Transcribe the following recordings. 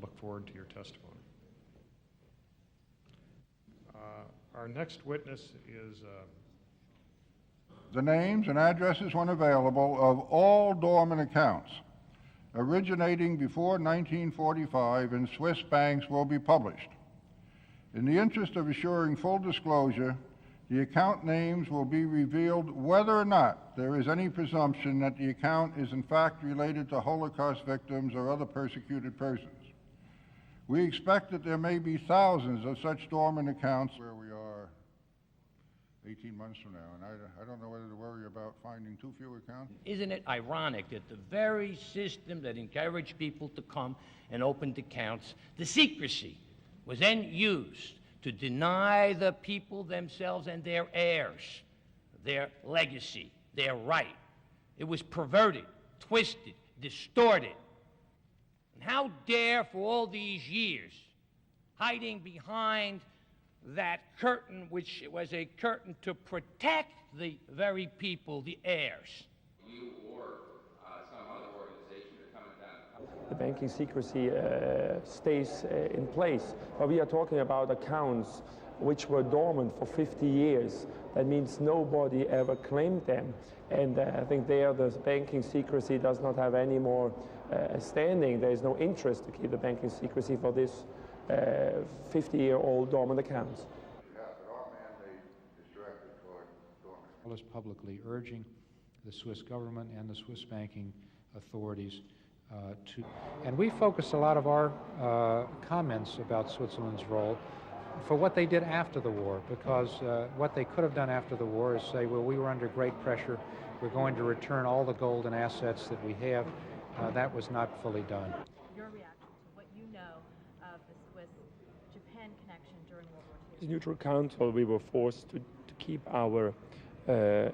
look forward to your testimony. Our next witness is the names and addresses, when available, of all dormant accounts originating before 1945 in Swiss banks will be published. In the interest of assuring full disclosure, the account names will be revealed whether or not there is any presumption that the account is in fact related to Holocaust victims or other persecuted persons. We expect that there may be thousands of such dormant accounts where we are 18 months from now, and I don't know whether to worry about finding too few accounts. Isn't it ironic that the very system that encouraged people to come and open accounts, the secrecy, was then used to deny the people themselves and their heirs their legacy, their right. It was perverted, twisted, distorted. And how dare, for all these years, hiding behind that curtain, which was a curtain to protect the very people, the heirs. You or some other organization are coming down. The banking secrecy stays in place, but we are talking about accounts which were dormant for 50 years. That means nobody ever claimed them. And I think there the banking secrecy does not have any more standing. There is no interest to keep the banking secrecy for this 50-year-old dormant accounts. Is publicly urging the Swiss government and the Swiss banking authorities and we focused a lot of our comments about Switzerland's role for what they did after the war, because what they could have done after the war is say, well, we were under great pressure, we're going to return all the gold and assets that we have. That was not fully done. Your reaction to what you know of the Swiss-Japan connection during World War II? As neutral counsel, we were forced to keep our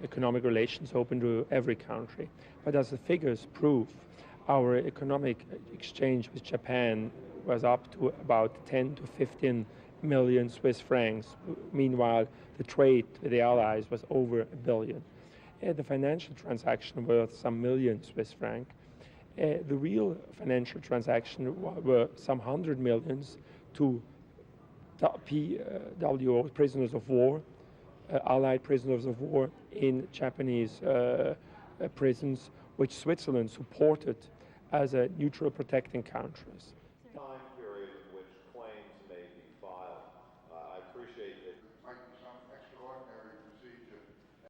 economic relations open to every country. But as the figures prove, our economic exchange with Japan was up to about 10 to 15 million Swiss francs. Meanwhile, the trade with the Allies was over $1 billion. The financial transaction worth some million Swiss franc. The real financial transaction were some 100 millions to PWO, prisoners of war, Allied prisoners of war in Japanese prisons, which Switzerland supported as a neutral protecting countries.